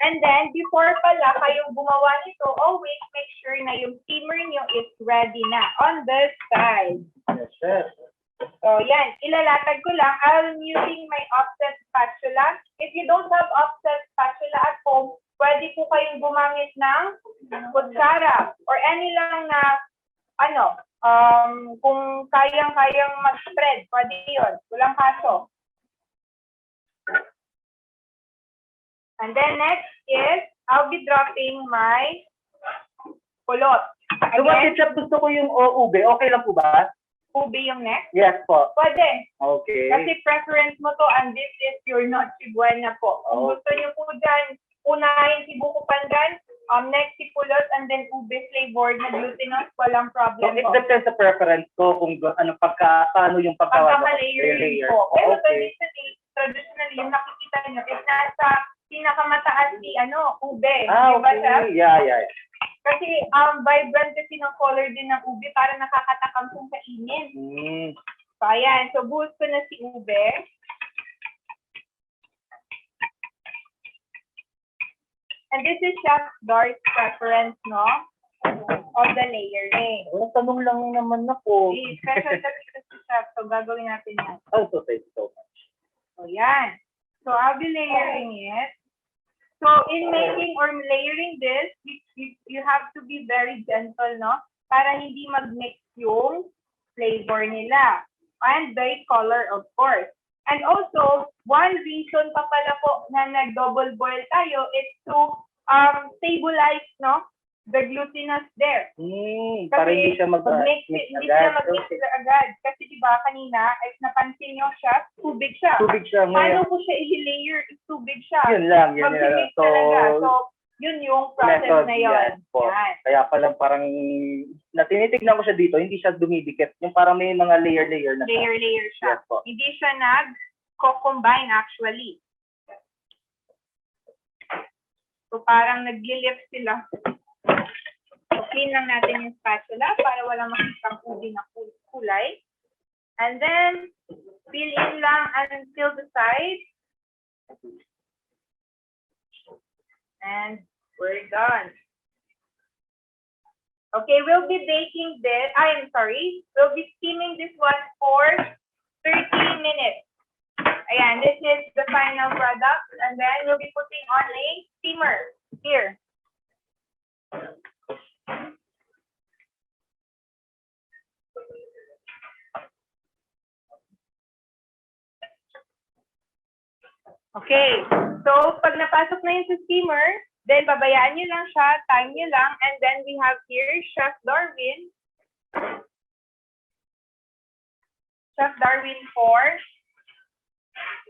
Speaker 3: And then, before pala kayong gumawa nito, always make sure na yung steamer nyo is ready na on the side.
Speaker 2: Yes, Chef.
Speaker 3: So, yan. Ilalatag ko lang. I'm using my offset spatula. If you don't have offset spatula at home, pwede po kayong gumamit ng kutsara or any lang na, kung kayang mag-spread, pwede yun. Walang kaso. And then next is, I'll be dropping my Kulot.
Speaker 2: So, what chef, gusto ko yung ube. Okay lang po ba?
Speaker 3: Ube yung next?
Speaker 2: Yes po.
Speaker 3: Pwede.
Speaker 2: Okay.
Speaker 3: Kasi preference mo to and this is your Noche Buena po. Kung gusto niyo po dyan, unahin si buko pandan, next si kulot, and then ube flavored na glutinous, walang
Speaker 2: So,
Speaker 3: problem
Speaker 2: it
Speaker 3: po.
Speaker 2: depends sa preference ko kung paano yung
Speaker 3: Pagkaka-layering po. Pero
Speaker 2: Okay.
Speaker 3: traditionally, yung nakikita nyo, is nasa pinakamataas ni ube.
Speaker 2: Ah,
Speaker 3: Di ba, chef?
Speaker 2: okay. Yeah.
Speaker 3: Kasi vibrant kasi ng color din ng ube para nakakatakam kung kainin. So, ayan. So, buhos ko na si ube. And this is Chef Dar's preference, no? Of the layering.
Speaker 2: Tanong lang naman ako.
Speaker 3: Special topic si Chef. So, gagawin natin yan.
Speaker 2: Oh, so thank you so much.
Speaker 3: So, yan. So, I'll be layering it. So, in making or layering this, you have to be very gentle, no? Para hindi mag-mix yung flavor nila. And very color, of course. And also, one reason pa pala po na nag-double boil tayo is to stabilize, no? The glutinous there.
Speaker 2: Para hindi siya mag-mix
Speaker 3: agad. Kasi diba kanina, ay napansin nyo siya, tubig siya.
Speaker 2: Tubig siya.
Speaker 3: Paano ko siya i-layer? Tubig siya.
Speaker 2: Yun lang.
Speaker 3: Mag-mix talaga. So, yun yung process na yun. Yan.
Speaker 2: Kaya palang parang, tinitignan ko siya dito, hindi siya dumidikit. Yung parang may mga layer-layer na siya.
Speaker 3: Layer siya.
Speaker 2: Yes, po.
Speaker 3: Hindi siya nag-combine actually. So, parang nagli-lift sila. So, clean lang natin yung spatula para walang makitang ube na kulay. And then, fill in lang until the side. And we're done. Okay, we'll be baking this. We'll be steaming this one for 30 minutes. Ayan, this is the final product. And then we'll be putting on a steamer here. Okay, so pag napasok na yun sa steamer, then babayaan nyo lang siya, time nyo lang, and then we have here Chef Darwin. Chef Darwin for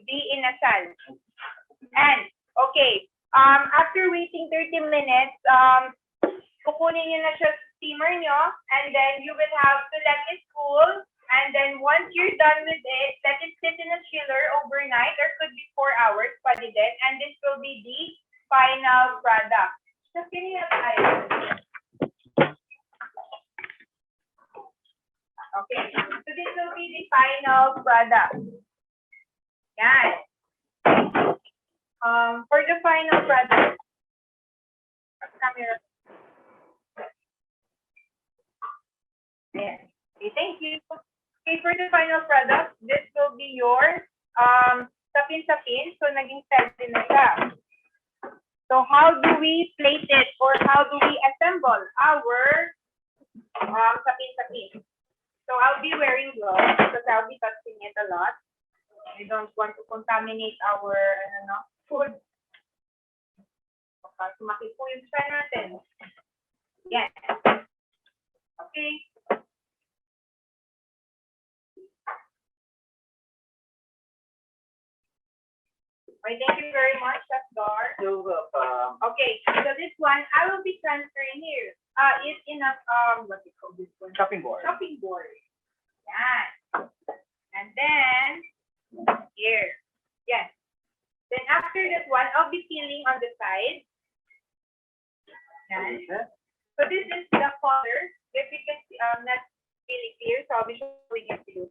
Speaker 3: the inasal. And, okay, after waiting 30 minutes, kukunin nyo na siya sa steamer nyo, and then you will have to let it cool. And then once you're done with it, let it sit in a chiller overnight, or could be 4 hours, pwede din. And this will be the final product. So, can you have okay, so this will be the final product. Yan. For the final product, camera. Yeah. Okay, thank you. Okay, for the final product, this will be your sapin-sapin. So, naging steady na siya. So, how do we plate it or how do we assemble our sapin-sapin? So, I'll be wearing gloves because I'll be touching it a lot. We don't want to contaminate our food. Okay, sumaki po yung try natin. Yes. Okay. Right, thank you very much, Chef Dar.
Speaker 2: You're welcome.
Speaker 3: Okay, so this one I will be transferring here. It's in a what do you call this one?
Speaker 2: Chopping board.
Speaker 3: Chopping board. Yeah. And then here. Yes. Then after that one, I'll be peeling on the side. Yan.
Speaker 2: Okay.
Speaker 3: So this is the color. If you can see, not really clear, so I'll be showing it to you.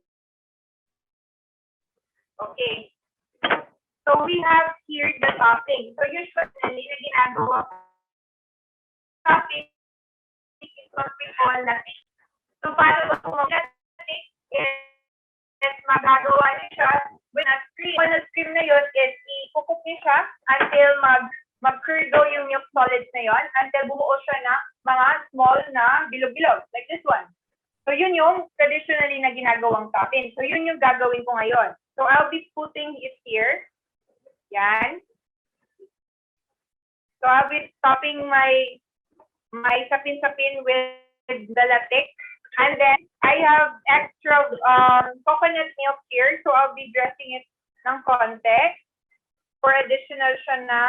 Speaker 3: Okay. So we have here the topping. So usually, the ginagawa topping is what we call natin. So paano ba natin is magagawa niyo siya with a cream. When the cream na yun is i-cook niyo siya until mag-curdle yung milk solids na yun, until bumuo siya na mga small na bilog-bilog, like this one. So yun yung traditionally na ginagawang topping. So yun yung gagawin ko ngayon. So I'll be putting it here. Yan. So I'll be topping my my sapin-sapin with the latik. And then I have extra coconut milk here. So I'll be dressing it ng konti for additional siya na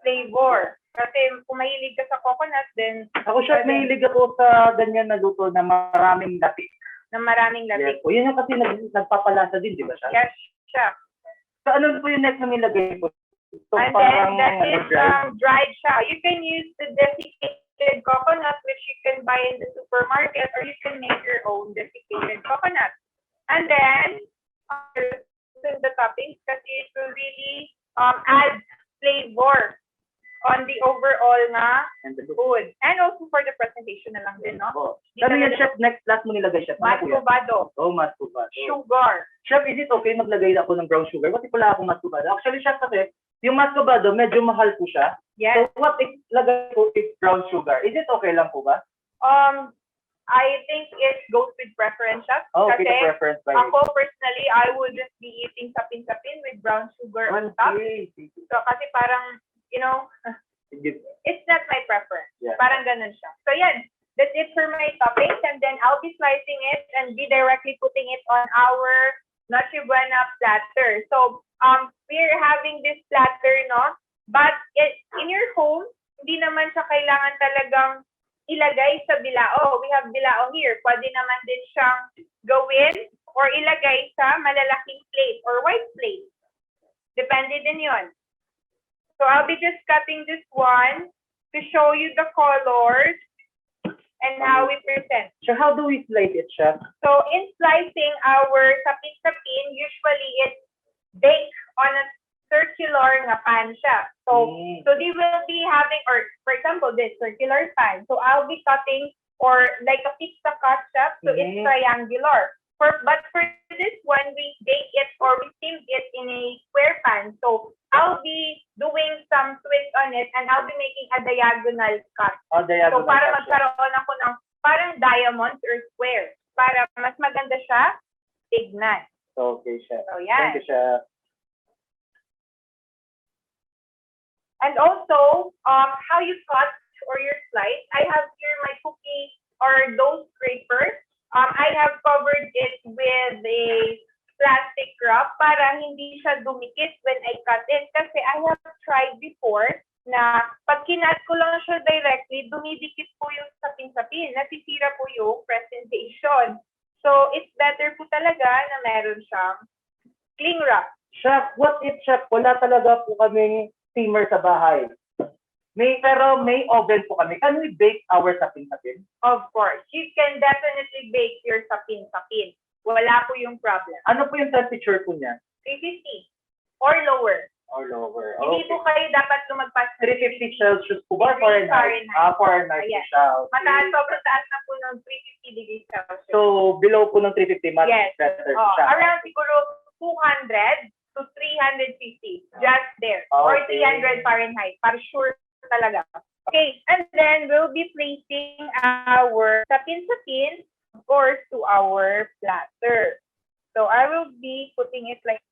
Speaker 3: flavor. Kasi kung mahilig ka sa coconut, then...
Speaker 2: Ako, chef, mahilig ako sa ganyan na luto na maraming latik.
Speaker 3: Na maraming latik.
Speaker 2: Yes. O, yun yung kasi nagpapalasa din, di ba siya?
Speaker 3: Yes, siya.
Speaker 2: So, ano po yung next na nilagay po? So,
Speaker 3: And
Speaker 2: parang,
Speaker 3: then that is dried siya. You can use the desiccated coconut, which you can buy in the supermarket, or you can make your own desiccated coconut. And then, the toppings, kasi it will really add flavor on the overall na food. And also for the presentation na lang din, no?
Speaker 2: Ano yan, chef? Next, last mo nilagay, chef?
Speaker 3: Mascovado.
Speaker 2: Oh, mascovado.
Speaker 3: Sugar.
Speaker 2: Chef, is it okay maglagay ako ng brown sugar? Kasi pala akong mascovado. Actually, chef, kasi yung mascovado, medyo mahal po siya.
Speaker 3: Yes.
Speaker 2: So, what if lagay ko is brown sugar? Is it okay lang po ba?
Speaker 3: I think it goes with preference, chef.
Speaker 2: Oh, okay,
Speaker 3: kasi
Speaker 2: the preference by
Speaker 3: ako, personally, I would just be eating sapin-sapin with brown sugar on top. So, kasi parang, you know, it's not my preference.
Speaker 2: Yeah.
Speaker 3: Parang ganun siya. So, yan. That's it for my toppings. And then, I'll be slicing it and be directly putting it on our Noche Buena platter. So, we're having this platter, no? But in your home, hindi naman siya kailangan talagang ilagay sa bilao. We have bilao here. Pwede naman din siyang gawin or ilagay sa malalaking plate or white plate. Depende din yon. So I'll be just cutting this one to show you the colors and how we present.
Speaker 2: So how do we slice it, chef?
Speaker 3: So in slicing our sapin-sapin, usually it's baked on a circular nga pan siya. So they will be having, or for example, this circular pan. So I'll be cutting or like a pizza cut siya. So it's triangular. But for this one, we bake it or we steam it in a square pan. So I'll be doing some twist on it and I'll be making a diagonal cut.
Speaker 2: Oh, diagonal
Speaker 3: so para
Speaker 2: cut.
Speaker 3: magkaroon ako ng parang diamonds or square. Para mas maganda siya tignan.
Speaker 2: Okay, chef.
Speaker 3: So yan.
Speaker 2: Thank you, chef.
Speaker 3: And also, how you cut or your slice. I have here my cookie or dough scraper. I have covered it with a plastic wrap para hindi siya dumikit when I cut it. Kasi I have tried before na pag kinat ko lang siya directly, dumidikit po yung sapin-sapin. Nasisira po yung presentation. So, it's better po talaga na meron siyang cling wrap.
Speaker 2: Chef, what if, chef, wala talaga po kaming steamer sa bahay? Pero may oven po kami. Can we bake our sapin-sapin?
Speaker 3: Of course. You can definitely bake your sapin-sapin. Wala po yung problem.
Speaker 2: Ano po yung temperature po niya?
Speaker 3: 350 or lower.
Speaker 2: Or lower.
Speaker 3: Hindi po kayo dapat lumagpas ng
Speaker 2: 350 Celsius po ba? Fahrenheit?
Speaker 3: Fahrenheit.
Speaker 2: Po siya. Okay.
Speaker 3: Mataas, sobrang taas na po ng 350 degrees Celsius.
Speaker 2: So, below po ng 350, much better siya.
Speaker 3: Around siguro 200 to 350. Just there. Or 300 Fahrenheit. Para sure talaga. Okay, and then we'll be placing our sapin-sapin, of course, to our platter. So I will be putting it like,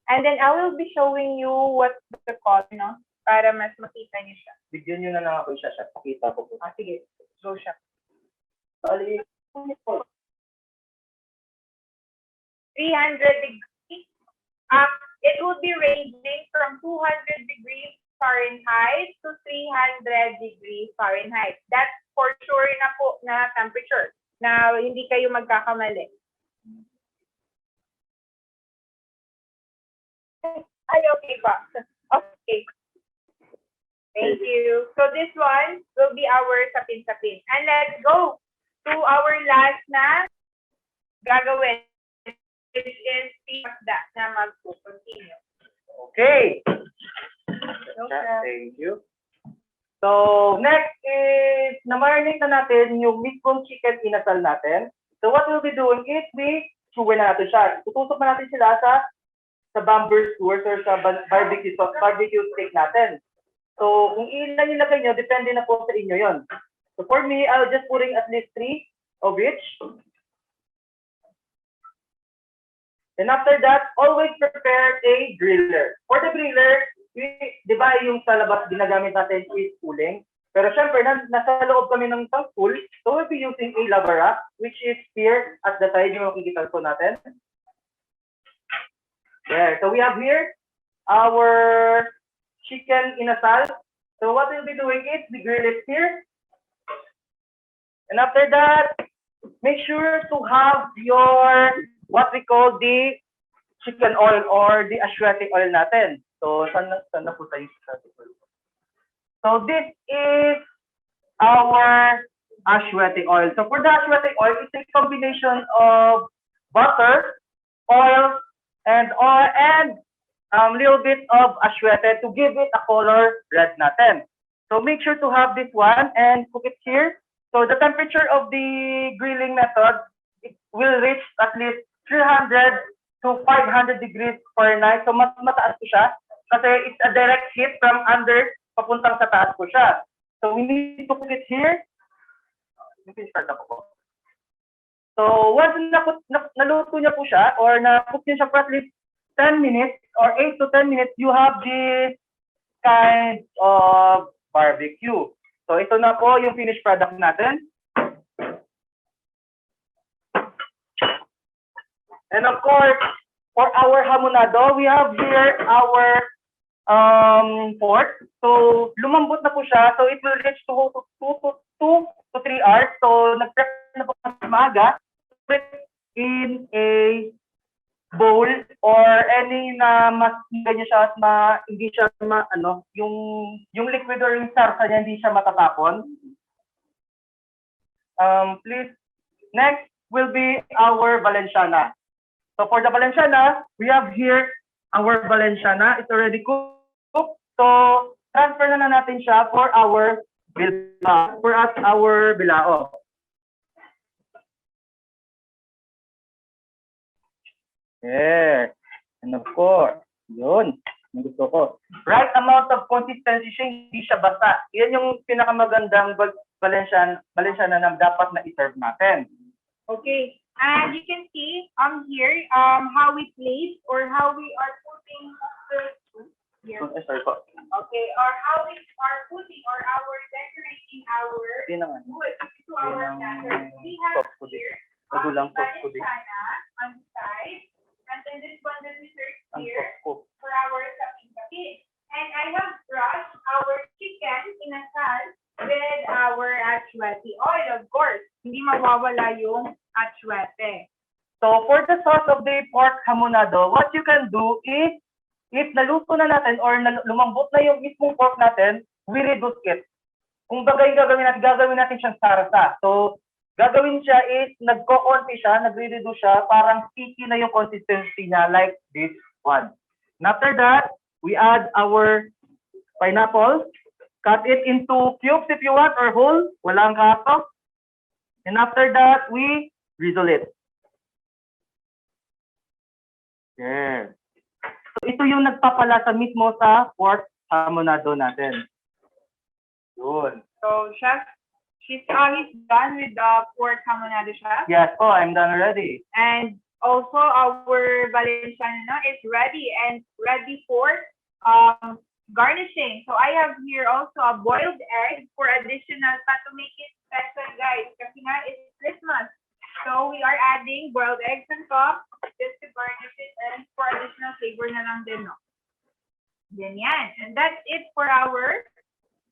Speaker 3: and then I will be showing you what the color, no? Para mas makita niyo siya.
Speaker 2: Bigyan niyo na lang ako siya. Pakita ko po.
Speaker 3: Sige, go siya.
Speaker 2: Bali,
Speaker 3: 300 degrees. It will be ranging from 200 degrees Fahrenheit to 300 degrees Fahrenheit. That's for sure na po na temperature na hindi kayo magkakamali. Ay, okay pa. Okay. Thank you. So this one will be our sapin-sapin. And let's go to our last na gagawin, which is that na mag-continue.
Speaker 2: okay.
Speaker 3: Okay.
Speaker 2: Thank you. So, next is, na-marinate na natin yung meatbone chicken inasal natin. So, what we'll be doing is, sugar na natin siya. Tutusok na natin sila sa bamboo skewers or sa barbecue steak natin. So, kung ilan nilagay nyo, depende na po sa inyo yon. So, for me, I'll just putting at least 3 of each. And after that, always prepare a griller. For the griller, di ba yung sa labas ginagamit natin is cooling? Pero syempre, nasa loob kami ng school, so we'll be using a lava rack, which is here at the side yung makikita po natin. There. So we have here our chicken inasal. So what we'll be doing is we grill it here. And after that, make sure to have your what we call the chicken oil or the ashwati oil natin. So saan na po tayo ashwati oil? So this is our ashwati oil. So for the ashwati oil, it's a combination of butter, oil, and little bit of ashwati to give it a color red natin. So make sure to have this one and cook it here. So the temperature of the grilling method, it will reach at least 300 to 500 degrees Fahrenheit. So mas mataas po siya kasi it's a direct heat from under papuntang sa taas po siya. So we need to cook it here. So once naluto niya po siya or na-cook niya siya for at least 10 minutes or 8 to 10 minutes, you have this kind of barbecue. So ito na po yung finished product natin. And of course, for our hamonado, we have here our pork. So lumambot na po siya. So it will reach to 2 to 3 hours. So nag-prep na po sa maaga. Put in a bowl or any na mas ganyan siya at hindi siya yung liquid or yung sarsa niya hindi siya matatapon. Please, next will be our Valenciana. So for the Valenciana, we have here our Valenciana. It's already cooked. So transfer na natin siya for our bilao. Yeah. And of course, yun. Yung gusto ko. Right amount of consistency siya, hindi siya basa. Yan yung pinakamagandang Valenciana na dapat na i-serve natin.
Speaker 3: Okay. And you can see here how we place or how we are putting the here. Okay, or how we are putting or our decorating our wood to our platter. We have here Valenciana on the side. And then this one that we serve here for our sapin-sapin. And I have brushed our chicken inasal with our ashwati oil, of course. Hindi mawawala yung ashwati.
Speaker 2: So for the sauce of the pork hamonado, what you can do is, if naluto na natin or lumambot na yung mismong pork natin, we reduce it. Kung bagay gagawin natin siyang sarsa. So gagawin siya is, nagko-konti siya, nagre-reduce siya, parang sticky na yung consistency niya like this one. And after that, we add our pineapple. Cut it into cubes if you want or whole. Walang kaso. And after that, we drizzle it. There. So ito yung nagpapalasa mismo sa pork hamonado natin. Yun.
Speaker 3: So, Chef, he's done with the pork hamonado, Chef.
Speaker 2: Yes, I'm done already.
Speaker 3: And also our Valenciana is ready and ready for garnishing. So I have here also a boiled egg for additional to make it special, guys. Kasi nga it's Christmas. So we are adding boiled eggs on top just to garnish it and for additional flavor na lang din, no? Ganyan. And that's it for our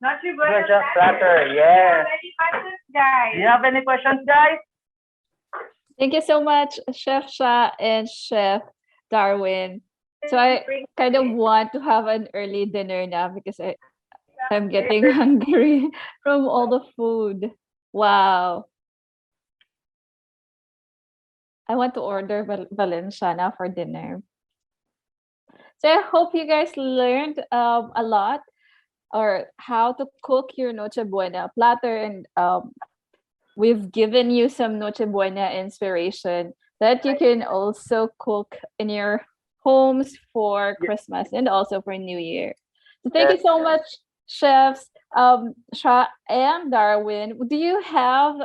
Speaker 3: Noche Buena
Speaker 2: Platter. Yes.
Speaker 3: Any questions, guys?
Speaker 2: Do you have any questions, guys?
Speaker 1: Thank you so much, Chef Sha and Chef Darwin. So I kind of want to have an early dinner now because I'm getting hungry from all the food. Wow. I want to order Valenciana for dinner. So I hope you guys learned a lot or how to cook your Noche Buena platter, and we've given you some Noche Buena inspiration that you can also cook in your homes for Christmas and also for New Year. So thank you so much, chefs, Sha and Darwin. Do you have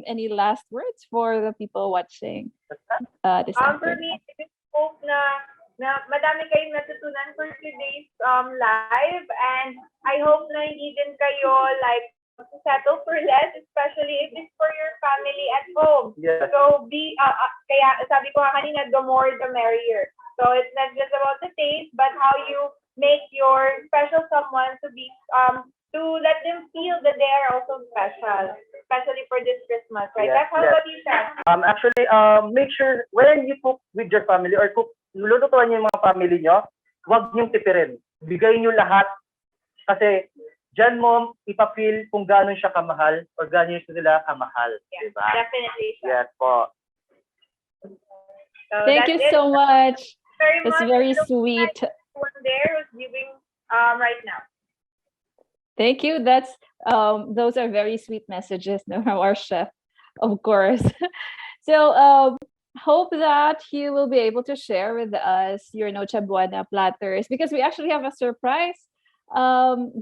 Speaker 1: any last words for the people watching this
Speaker 3: For
Speaker 1: afternoon?
Speaker 3: me, I just hope na madami kayong natutunan for today's live, and I hope na hindi din kayo like to settle for less, especially if it's for your family at home.
Speaker 2: Yes.
Speaker 3: So kaya sabi ko nga kanina, the more the merrier. So it's not just about the taste, but how you make your special someone to let them feel that they are also special, especially for this Christmas, right?
Speaker 2: Yes,
Speaker 3: That's how
Speaker 2: yes.
Speaker 3: about you, Chef?
Speaker 2: Actually, make sure when you cook with your family or lulutuan niyo yung mga family niyo, huwag niyong tipirin. Bigay niyo lahat kasi dyan mo ipapil kung gano'n siya kamahal or gano'n sila kamahal.
Speaker 3: Yeah,
Speaker 2: Diba?
Speaker 3: definitely, Chef.
Speaker 2: Yes po.
Speaker 3: So
Speaker 1: Thank you
Speaker 3: that's it.
Speaker 1: so much.
Speaker 3: Very
Speaker 1: That's
Speaker 3: much.
Speaker 1: very
Speaker 3: Looks
Speaker 1: sweet.
Speaker 3: like one there who's viewing right now.
Speaker 1: Thank you. Those are very sweet messages from our chef, of course. So hope that you will be able to share with us your Noche Buena platters because we actually have a surprise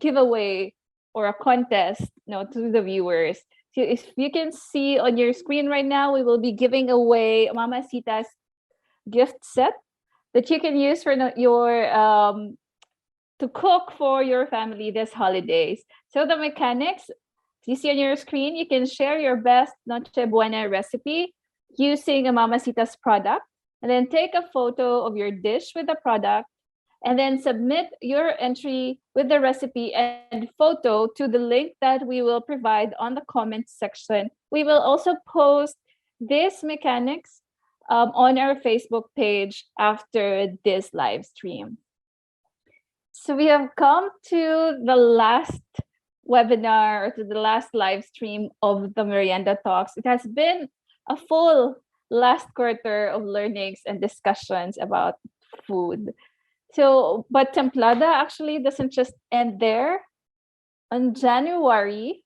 Speaker 1: giveaway or a contest, to the viewers. So if you can see on your screen right now, we will be giving away Mama Sita's gift set that you can use for your to cook for your family this holidays. So the mechanics, you see on your screen, you can share your best Noche Buena recipe using a Mamacita's product, and then take a photo of your dish with the product, and then submit your entry with the recipe and photo to the link that we will provide on the comments section. We will also post these mechanics on our Facebook page after this live stream. So we have come to the last webinar or to the last live stream of the Merienda Talks. It has been a full last quarter of learnings and discussions about food. So, but Templada actually doesn't just end there. On January,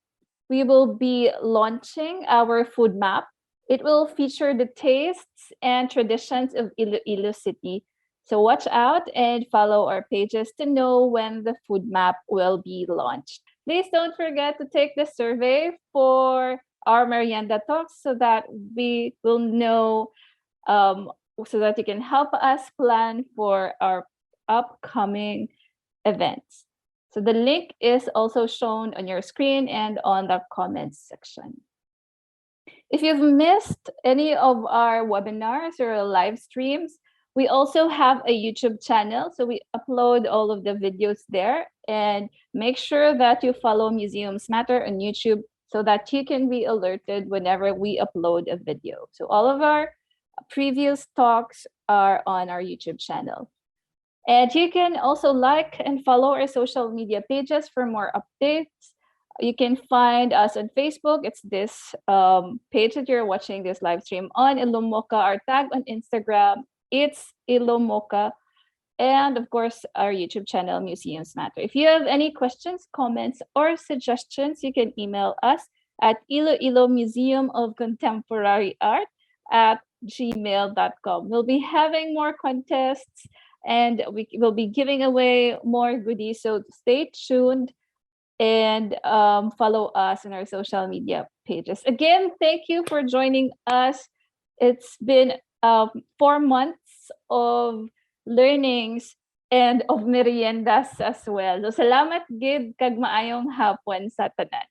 Speaker 1: we will be launching our food map. It will feature the tastes and traditions of Iloilo City. So watch out and follow our pages to know when the food map will be launched. Please don't forget to take the survey for our Merienda Talks so that we will know, so that you can help us plan for our upcoming events. So the link is also shown on your screen and on the comments section. If you've missed any of our webinars or live streams, we also have a YouTube channel. So we upload all of the videos there, and make sure that you follow Museums Matter on YouTube so that you can be alerted whenever we upload a video. So all of our previous talks are on our YouTube channel. And you can also like and follow our social media pages for more updates. You can find us on Facebook. It's this page that you're watching this live stream on, Ilomoka. Our tag on Instagram, it's Ilomoka. And of course, our YouTube channel, Museums Matter. If you have any questions, comments, or suggestions, you can email us at Iloilo Museum of Contemporary Art at gmail.com. We'll be having more contests and we will be giving away more goodies. So stay tuned and follow us on our social media pages. Again, thank you for joining us. It's been 4 months of learnings and of meriendas as well. So salamat gid kag maayong hapon sa tanan.